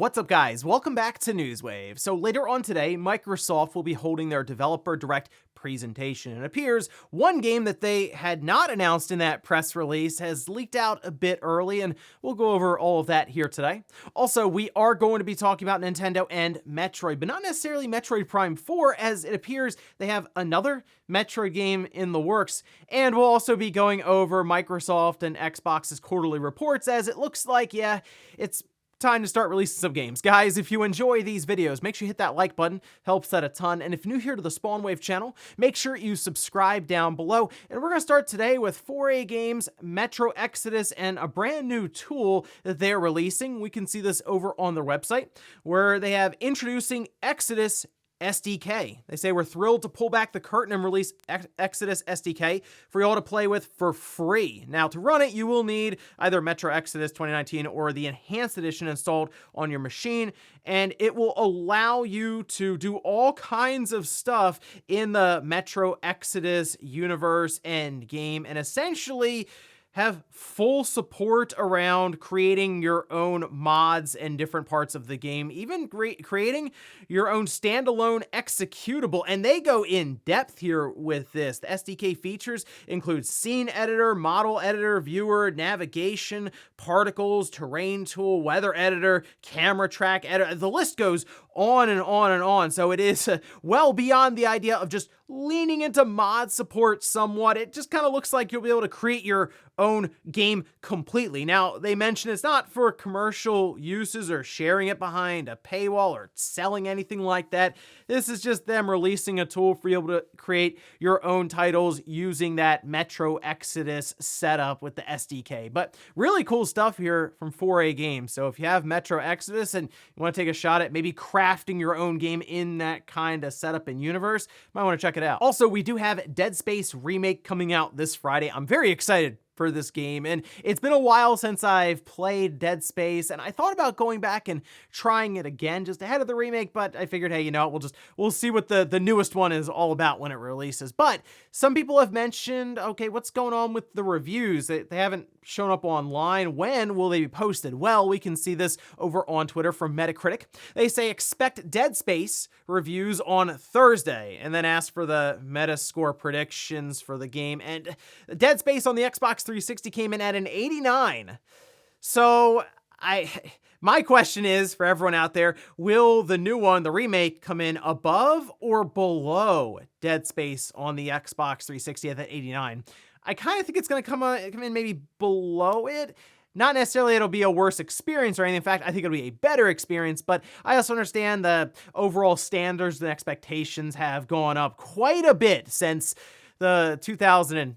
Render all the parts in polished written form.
What's up, guys? Welcome back to Newswave. So later on today, Microsoft will be holding their Developer Direct presentation. It appears one game that they had not announced in that press release has leaked out a bit early, and we'll go over all of that here today. Also, we are going to be talking about Nintendo and Metroid, but not necessarily Metroid Prime 4, as it appears they have another Metroid game in the works. And we'll also be going over Microsoft and Xbox's quarterly reports, as it looks like, it's time to start releasing some games. Guys, if you enjoy these videos, make sure you hit that like button, helps that a ton. And if you're new here to the Spawnwave channel, make sure you subscribe down below. And we're going to start today with 4A Games, Metro Exodus, and a brand new tool that they're releasing. We can see this over on their website, where they have introducing Exodus SDK. They say, we're thrilled to pull back the curtain and release Exodus SDK for y'all to play with for free. Now, to run it, you will need either Metro Exodus 2019 or the Enhanced Edition installed on your machine, and it will allow you to do all kinds of stuff in the Metro Exodus universe and game, and essentially have full support around creating your own mods in different parts of the game, even creating your own standalone executable. And they go in depth here with this. The SDK features include scene editor, model editor, viewer, navigation, particles, terrain tool, weather editor, camera track editor. The list goes on and on and on. So it is well beyond the idea of just leaning into mod support somewhat. It just kind of looks like you'll be able to create your own game completely. Now, they mention it's not for commercial uses or sharing it behind a paywall or selling anything like that. This is just them releasing a tool for you able to create your own titles using that Metro Exodus setup with the SDK. But really cool stuff here from 4A Games. So if you have Metro Exodus and you want to take a shot at maybe crafting your own game in that kind of setup and universe, you might want to check it out. Also, we do have Dead Space Remake coming out this Friday. I'm very excited for this game, and it's been a while since I've played Dead Space, and I thought about going back and trying it again just ahead of the remake, but I figured, hey, you know, we'll see what the newest one is all about when it releases. But some people have mentioned, okay, what's going on with the reviews? They haven't shown up online. When will they be posted? Well, we can see this over on Twitter from Metacritic. They say expect Dead Space reviews on Thursday, and then ask for the Metascore predictions for the game. And Dead Space on the Xbox 360 came in at an 89. So my question is, for everyone out there, will the new one, the remake, come in above or below Dead Space on the Xbox 360 at that 89? I kind of think it's going to come in maybe below it. Not necessarily it'll be a worse experience or anything. In fact, I think it'll be a better experience, but I also understand the overall standards and expectations have gone up quite a bit since the 2008.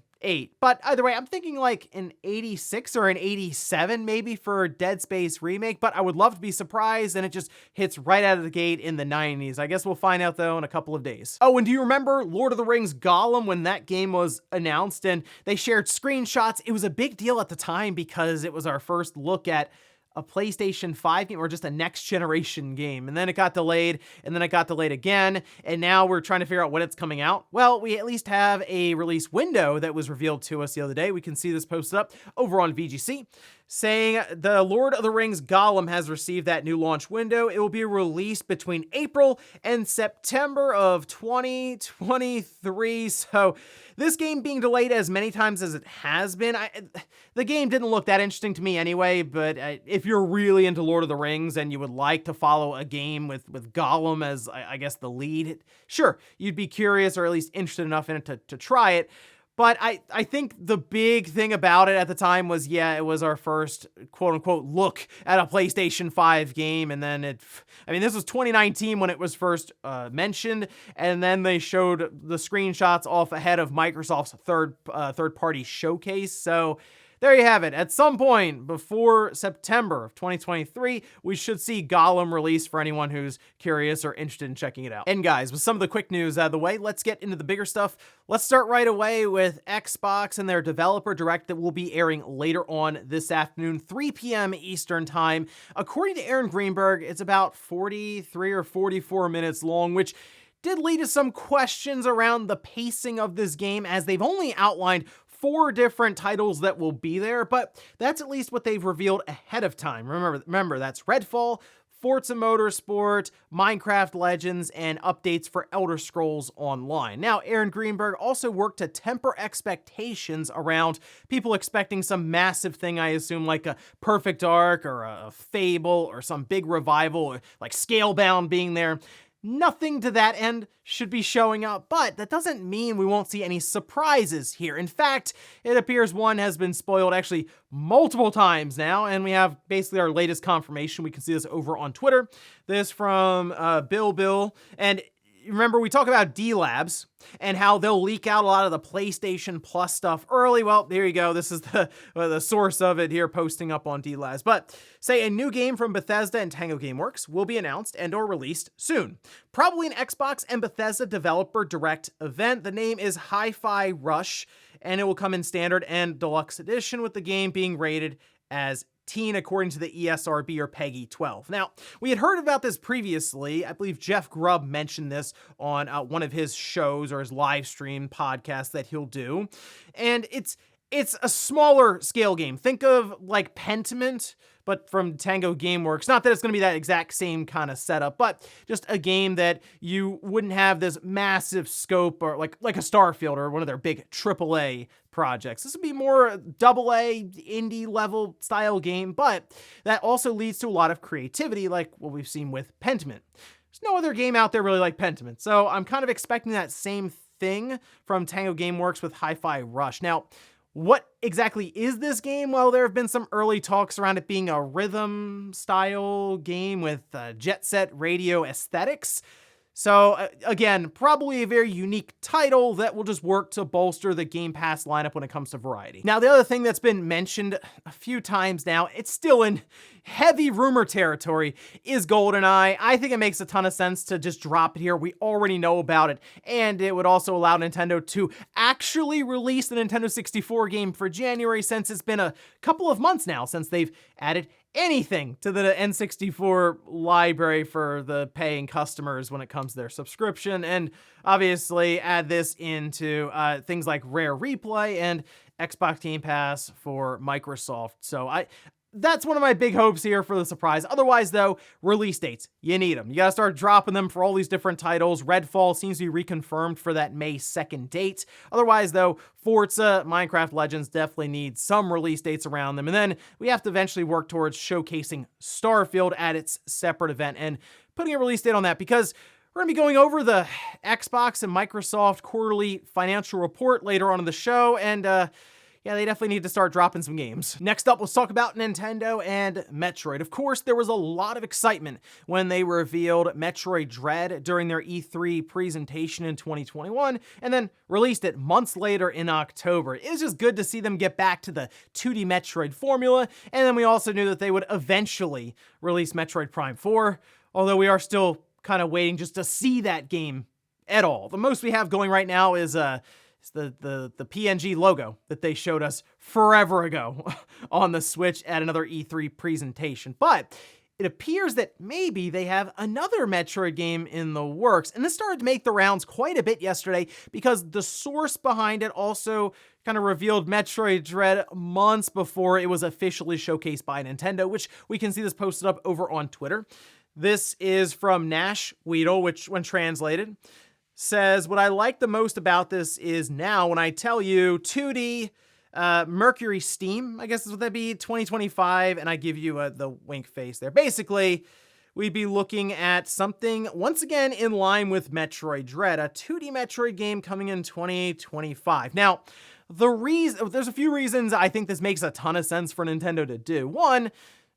But either way, I'm thinking like an 86 or an 87 maybe for Dead Space Remake, but I would love to be surprised and it just hits right out of the gate in the 90s. I guess we'll find out though in a couple of days. Oh, and do you remember Lord of the Rings Gollum when that game was announced and they shared screenshots? It was a big deal at the time because it was our first look at a PlayStation 5 game or just a next generation game. And then it got delayed, and then it got delayed again, and now we're trying to figure out when it's coming out. Well, we at least have a release window that was revealed to us the other day. We can see this posted up over on VGC, saying the Lord of the Rings Gollum has received that new launch window. It will be released between April and September of 2023. So this game being delayed as many times as it has been, the game didn't look that interesting to me anyway, but if you're really into Lord of the Rings and you would like to follow a game with Gollum as, I guess, the lead, sure, you'd be curious or at least interested enough in it to try it. But I think the big thing about it at the time was, yeah, it was our first quote-unquote look at a PlayStation 5 game, and then this was 2019 when it was first mentioned, and then they showed the screenshots off ahead of Microsoft's third-party showcase, so there you have it. At some point before September of 2023, we should see Gollum released for anyone who's curious or interested in checking it out. And guys, with some of the quick news out of the way, let's get into the bigger stuff. Let's start right away with Xbox and their Developer Direct that will be airing later on this afternoon, 3 p.m. Eastern Time. According to Aaron Greenberg, it's about 43 or 44 minutes long, which did lead to some questions around the pacing of this game, as they've only outlined 4 different titles that will be there, but that's at least what they've revealed ahead of time. Remember, that's Redfall, Forza Motorsport, Minecraft Legends, and updates for Elder Scrolls Online. Now, Aaron Greenberg also worked to temper expectations around people expecting some massive thing, I assume, like a Perfect Arc or a Fable or some big revival, like Scalebound being there. Nothing to that end should be showing up, but that doesn't mean we won't see any surprises here. In fact, it appears one has been spoiled actually multiple times now, and we have basically our latest confirmation. We can see this over on Twitter. This from Bill, and remember, we talk about D-Labs and how they'll leak out a lot of the PlayStation Plus stuff early. Well, here you go. This is the source of it here, posting up on D-Labs. But say a new game from Bethesda and Tango Gameworks will be announced and or released soon. Probably an Xbox and Bethesda Developer Direct event. The name is Hi-Fi Rush, and it will come in Standard and Deluxe Edition, with the game being rated as teen according to the ESRB or PEGI 12. Now, we had heard about this previously. I believe Jeff Grubb mentioned this on one of his shows or his live stream podcast that he'll do. And it's a smaller scale game. Think of like Pentiment, but from Tango Gameworks. Not that it's going to be that exact same kind of setup, but just a game that you wouldn't have this massive scope or like a Starfield or one of their big AAA projects. This would be more AA indie level style game, but that also leads to a lot of creativity like what we've seen with Pentiment. There's no other game out there really like Pentiment, so I'm kind of expecting that same thing from Tango Gameworks with Hi-Fi Rush. Now, what exactly is this game? Well, there have been some early talks around it being a rhythm style game with jet set radio aesthetics. So again, probably a very unique title that will just work to bolster the Game Pass lineup when it comes to variety. Now, the other thing that's been mentioned a few times now, it's still in heavy rumor territory, is GoldenEye. I think it makes a ton of sense to just drop it here. We already know about it, and it would also allow Nintendo to actually release the Nintendo 64 game for January, since it's been a couple of months now since they've added anything to the N64 library for the paying customers when it comes to their subscription, and obviously add this into things like Rare Replay and Xbox Game Pass for Microsoft. So that's one of my big hopes here for the surprise. Otherwise, though, release dates, you need them. You gotta start dropping them for all these different titles. Redfall seems to be reconfirmed for that May 2nd date. Otherwise, though, Forza, Minecraft Legends definitely need some release dates around them. And then we have to eventually work towards showcasing Starfield at its separate event and putting a release date on that, because we're going to be going over the Xbox and Microsoft quarterly financial report later on in the show, and yeah, they definitely need to start dropping some games. Next up, let's talk about Nintendo and Metroid. Of course, there was a lot of excitement when they revealed Metroid Dread during their E3 presentation in 2021, and then released it months later in October. It was just good to see them get back to the 2D Metroid formula, and then we also knew that they would eventually release Metroid Prime 4, although we are still kind of waiting just to see that game at all. The most we have going right now is the PNG logo that they showed us forever ago on the Switch at another E3 presentation. But it appears that maybe they have another Metroid game in the works. And this started to make the rounds quite a bit yesterday, because the source behind it also kind of revealed Metroid Dread months before it was officially showcased by Nintendo, which we can see this posted up over on Twitter. This is from Nash Weedle, which, when translated, says, "What I like the most about this is now when I tell you 2D Mercury Steam, I guess is what that'd be, 2025, and I give you the wink face there." Basically, we'd be looking at something, once again, in line with Metroid Dread, a 2D Metroid game coming in 2025. Now, there's a few reasons I think this makes a ton of sense for Nintendo to do. One,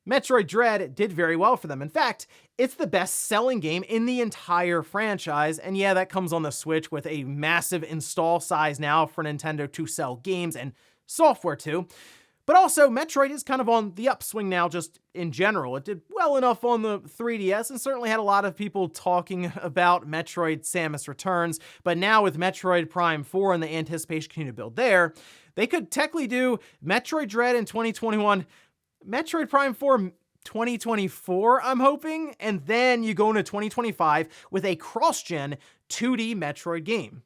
Metroid Dread did very well for them. In fact, it's the best-selling game in the entire franchise, and yeah, that comes on the Switch with a massive install size now for Nintendo to sell games and software to. But also, Metroid is kind of on the upswing now just in general. It did well enough on the 3DS and certainly had a lot of people talking about Metroid Samus Returns, but now with Metroid Prime 4 and the anticipation continue to build there, they could technically do Metroid Dread in 2021, Metroid Prime 4 2024, I'm hoping, and then you go into 2025 with a cross-gen 2D Metroid game.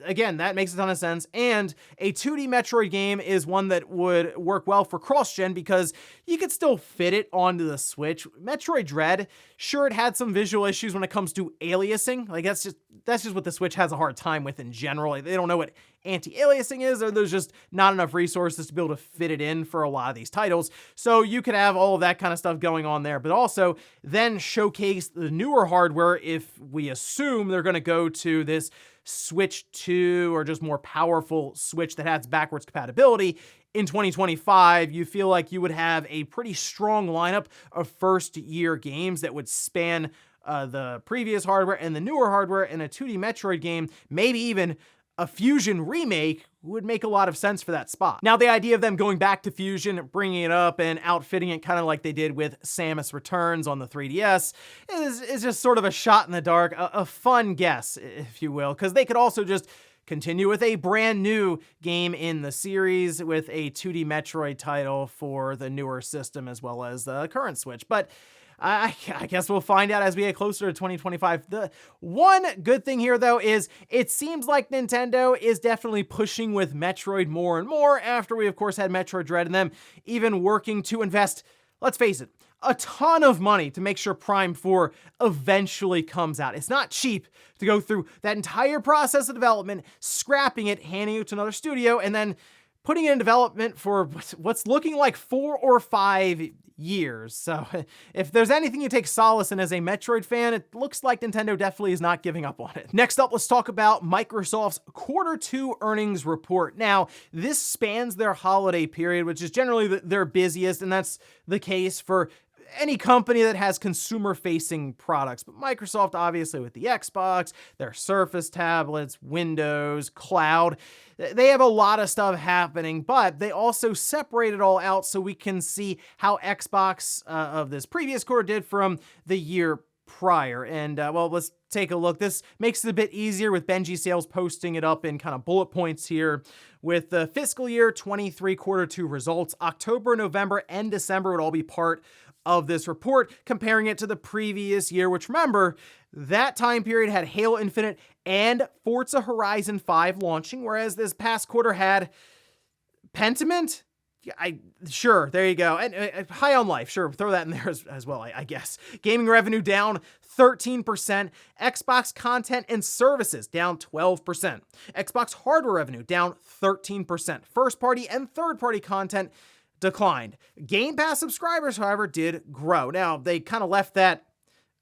Again, that makes a ton of sense. And a 2D Metroid game is one that would work well for cross-gen because you could still fit it onto the Switch. Metroid Dread, sure, it had some visual issues when it comes to aliasing. Like, that's just what the Switch has a hard time with in general. Like, they don't know what anti-aliasing is, or there's just not enough resources to be able to fit it in for a lot of these titles. So you could have all of that kind of stuff going on there, but also then showcase the newer hardware if we assume they're going to go to this Switch 2 or just more powerful Switch that has backwards compatibility. In 2025, you feel like you would have a pretty strong lineup of first-year games that would span the previous hardware and the newer hardware, in a 2D Metroid game, maybe even a Fusion remake would make a lot of sense for that spot. Now, the idea of them going back to Fusion, bringing it up and outfitting it kind of like they did with Samus Returns on the 3DS is just sort of a shot in the dark, a fun guess, if you will, because they could also just continue with a brand new game in the series with a 2D Metroid title for the newer system as well as the current Switch. But I guess we'll find out as we get closer to 2025. The one good thing here, though, is it seems like Nintendo is definitely pushing with Metroid more and more after we, of course, had Metroid Dread, and them even working to invest, let's face it, a ton of money to make sure Prime 4 eventually comes out. It's not cheap to go through that entire process of development, scrapping it, handing it to another studio, and then putting it in development for what's looking like 4 or 5 years. So if there's anything you take solace in as a Metroid fan, it looks like Nintendo definitely is not giving up on it. Next up, let's talk about Microsoft's Q2 earnings report. Now, this spans their holiday period, which is generally their busiest, and that's the case for any company that has consumer-facing products. But Microsoft, obviously, with the Xbox, their Surface tablets, Windows, cloud, they have a lot of stuff happening, but they also separate it all out so we can see how Xbox of this previous quarter did from the year prior. And, well, let's take a look. This makes it a bit easier with Benji Sales posting it up in kind of bullet points here. With the fiscal year 23 Q2 results, October, November, and December would all be part of this report, comparing it to the previous year, which, remember, that time period had Halo Infinite and Forza Horizon 5 launching, whereas this past quarter had Pentiment? Sure, there you go. And High on Life, sure, throw that in there as well, I guess. Gaming revenue down 13%, Xbox content and services down 12%, Xbox hardware revenue down 13%, first-party and third-party content declined. Game Pass subscribers, however, did grow. Now, they kind of left that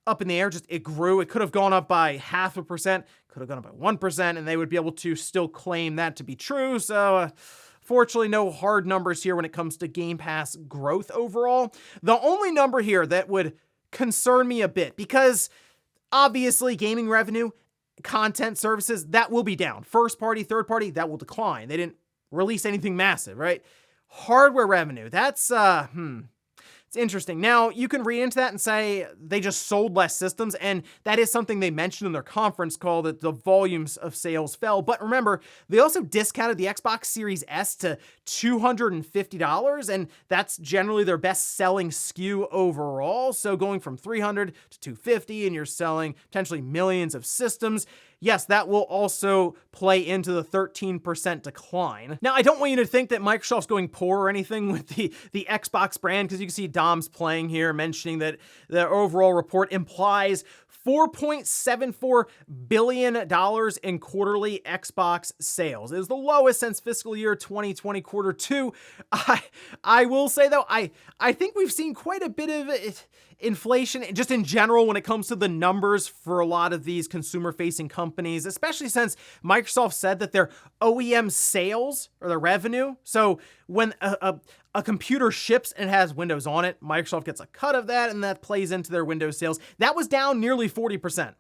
up in the air, just it grew. It could have gone up by 0.5%, could have gone up by 1%, and they would be able to still claim that to be true. So, fortunately, no hard numbers here when it comes to Game Pass growth overall. The only number here that would concern me a bit, because obviously gaming revenue, content services, that will be down. First party, third party, that will decline. They didn't release anything massive, right? Hardware revenue, that's, it's interesting. Now, you can read into that and say they just sold less systems, and that is something they mentioned in their conference call, that the volumes of sales fell. But remember, they also discounted the Xbox Series S to $250, and that's generally their best-selling SKU overall. So going from $300 to $250, and you're selling potentially millions of systems, yes, that will also play into the 13% decline. Now, I don't want you to think that Microsoft's going poor or anything with the Xbox brand, because you can see Dom's playing here, mentioning that the overall report implies $4.74 billion in quarterly Xbox sales. It is the lowest since fiscal year 2020 Q2. I will say, though, I think we've seen quite a bit of inflation just in general when it comes to the numbers for a lot of these consumer-facing companies, especially since Microsoft said that their OEM sales, or their revenue, so when a computer ships and has Windows on it, Microsoft gets a cut of that, and that plays into their Windows sales. That was down nearly 40%.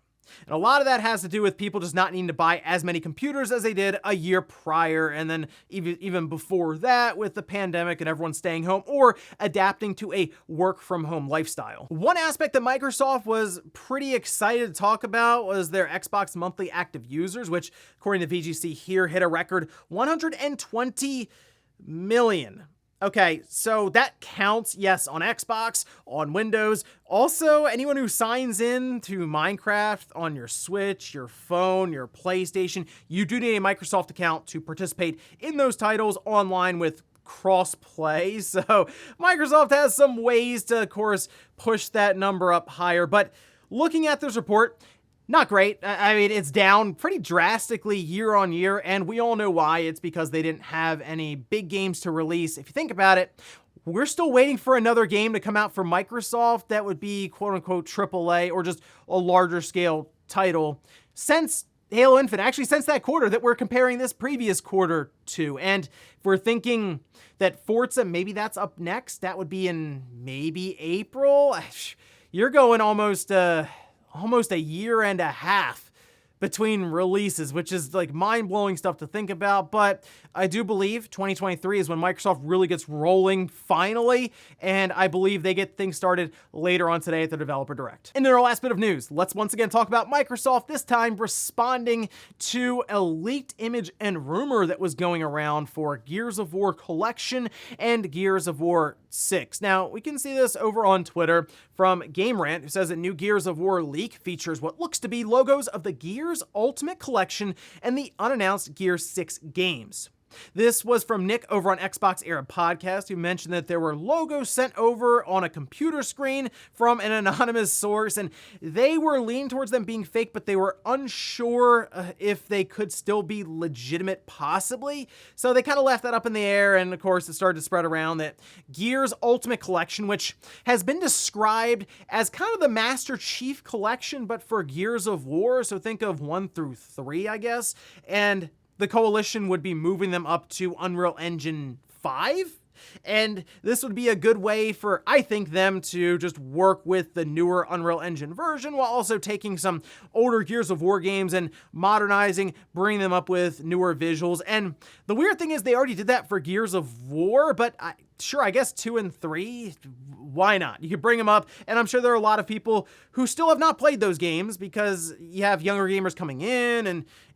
And a lot of that has to do with people just not needing to buy as many computers as they did a year prior, and then even before that with the pandemic and everyone staying home or adapting to a work-from-home lifestyle. One aspect that Microsoft was pretty excited to talk about was their Xbox monthly active users, which, according to VGC here, hit a record 120 million. Okay, so that counts, yes, on Xbox, on Windows. Also, anyone who signs in to Minecraft on your Switch, your phone, your PlayStation, you do need a Microsoft account to participate in those titles online with cross-play. So Microsoft has some ways to, of course, push that number up higher. But looking at this report, not great. I mean, it's down pretty drastically year on year, and we all know why. It's because they didn't have any big games to release. If you think about it, we're still waiting for another game to come out from Microsoft that would be quote-unquote AAA or just a larger scale title since Halo Infinite, actually since that quarter that we're comparing this previous quarter to. And if we're thinking that Forza, maybe that's up next, that would be in maybe April. You're going almost a year and a half between releases, which is like mind-blowing stuff to think about. But I do believe 2023 is when Microsoft really gets rolling finally, and I believe they get things started later on today at the Developer Direct. And in our last bit of news, let's once again talk about Microsoft, this time responding to a leaked image and rumor that was going around for Gears of War Collection and Gears of War 6. Now, we can see this over on Twitter from Game Rant, who says a new Gears of War leak features what looks to be logos of the Gears Ultimate Collection and the unannounced Gears 6 games. This was from Nick over on Xbox Era Podcast, who mentioned that there were logos sent over on a computer screen from an anonymous source, and they were leaning towards them being fake, but they were unsure if they could still be legitimate, possibly. So they kind of left that up in the air, and of course it started to spread around that Gears Ultimate Collection, which has been described as kind of the Master Chief Collection, but for Gears of War, so think of 1 through 3, I guess, and the Coalition would be moving them up to Unreal Engine 5. And this would be a good way for, I think, them to just work with the newer Unreal Engine version while also taking some older Gears of War games and modernizing, bringing them up with newer visuals. And the weird thing is they already did that for Gears of War, but sure, I guess 2 and 3, why not? You could bring them up, and I'm sure there are a lot of people who still have not played those games because you have younger gamers coming in,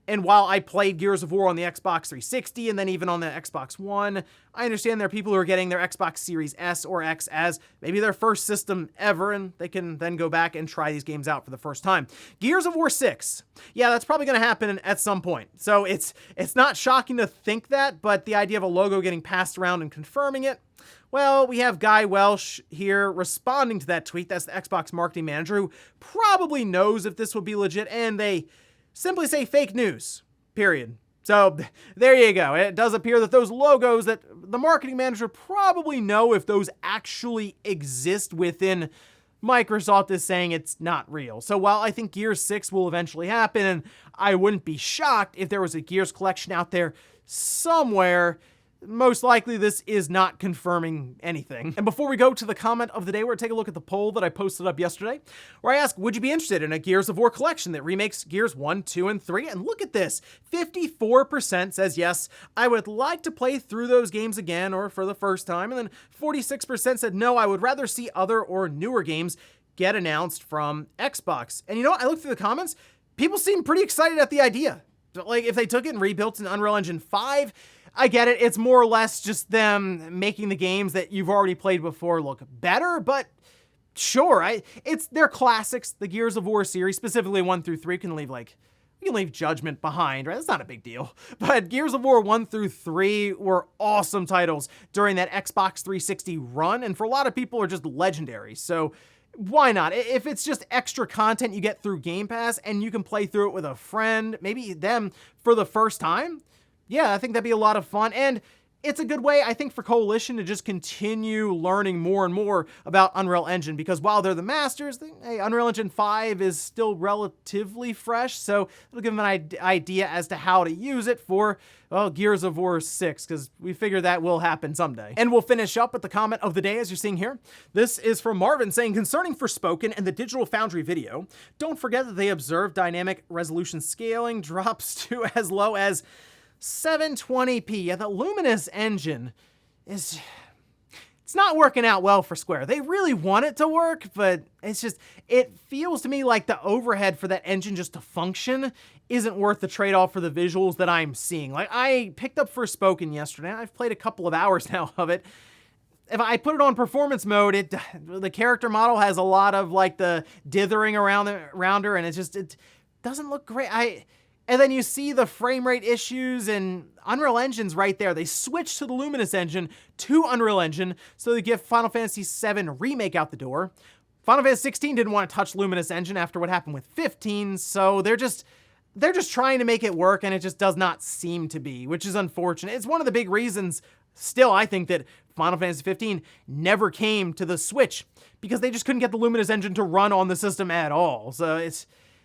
and while I played Gears of War on the Xbox 360 and then even on the Xbox One, I understand there are people who are getting their Xbox Series S or X as maybe their first system ever, and they can then go back and try these games out for the first time. Gears of War 6. Yeah, that's probably going to happen at some point. So it's not shocking to think that, but the idea of a logo getting passed around and confirming it, well, we have Guy Welsh here responding to that tweet. That's the Xbox marketing manager who probably knows if this will be legit, and they simply say fake news, period. So there you go. It does appear that those logos that the marketing manager probably know if those actually exist within Microsoft is saying it's not real. So while I think Gears 6 will eventually happen, and I wouldn't be shocked if there was a Gears collection out there somewhere, most likely this is not confirming anything. And before we go to the comment of the day, we're going to take a look at the poll that I posted up yesterday, where I asked, would you be interested in a Gears of War collection that remakes Gears 1, 2, and 3? And look at this, 54% says yes, I would like to play through those games again or for the first time. And then 46% said no, I would rather see other or newer games get announced from Xbox. And you know what, I looked through the comments, people seem pretty excited at the idea. Like if they took it and rebuilt in Unreal Engine 5, I get it, it's more or less just them making the games that you've already played before look better, but sure, they're classics. The Gears of War series, specifically 1 through 3, can leave Judgment behind, right? That's not a big deal. But Gears of War 1 through 3 were awesome titles during that Xbox 360 run, and for a lot of people are just legendary. So why not? If it's just extra content you get through Game Pass and you can play through it with a friend, maybe them for the first time, yeah, I think that'd be a lot of fun. And it's a good way, I think, for Coalition to just continue learning more and more about Unreal Engine, because while they're the masters, Unreal Engine 5 is still relatively fresh, so it'll give them an idea as to how to use it for, well, Gears of War 6, because we figure that will happen someday. And we'll finish up with the comment of the day, as you're seeing here. This is from Marvin saying, concerning Forspoken and the Digital Foundry video, don't forget that they observed dynamic resolution scaling drops to as low as 720p. Yeah, the Luminous engine it's not working out well for Square. They really want it to work, but it feels to me like the overhead for that engine just to function isn't worth the trade-off for the visuals that I'm seeing. Like, I picked up Forspoken yesterday. I've played a couple of hours now of it. if I put it on performance mode, the character model has a lot of like the dithering around her, and it doesn't look great. And then you see the frame rate issues, and Unreal Engine's right there. They switched to the Luminous engine to Unreal Engine, so they get Final Fantasy VII Remake out the door. Final Fantasy 16 didn't want to touch Luminous engine after what happened with 15, so they're just trying to make it work, and it just does not seem to be, which is unfortunate. It's one of the big reasons still, I think, that Final Fantasy 15 never came to the Switch, because they just couldn't get the Luminous engine to run on the system at all. So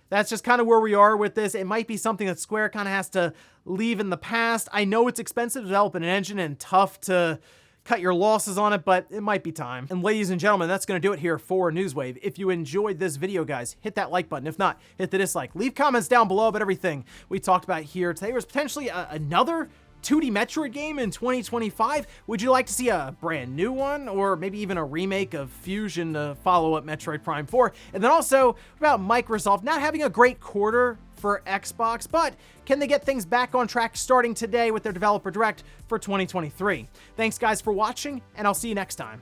that's just kind of where we are with this. It might be something that Square kind of has to leave in the past. I know it's expensive to develop an engine and tough to cut your losses on it, but it might be time. And ladies and gentlemen, that's going to do it here for Newswave. If you enjoyed this video, guys, hit that like button. If not, hit the dislike. Leave comments down below about everything we talked about here today. There's potentially another 2D Metroid game in 2025. Would you like to see a brand new one, or maybe even a remake of Fusion to follow up Metroid Prime 4? And then also about Microsoft not having a great quarter for Xbox, but can they get things back on track starting today with their Developer Direct for 2023? Thanks guys for watching, and I'll see you next time.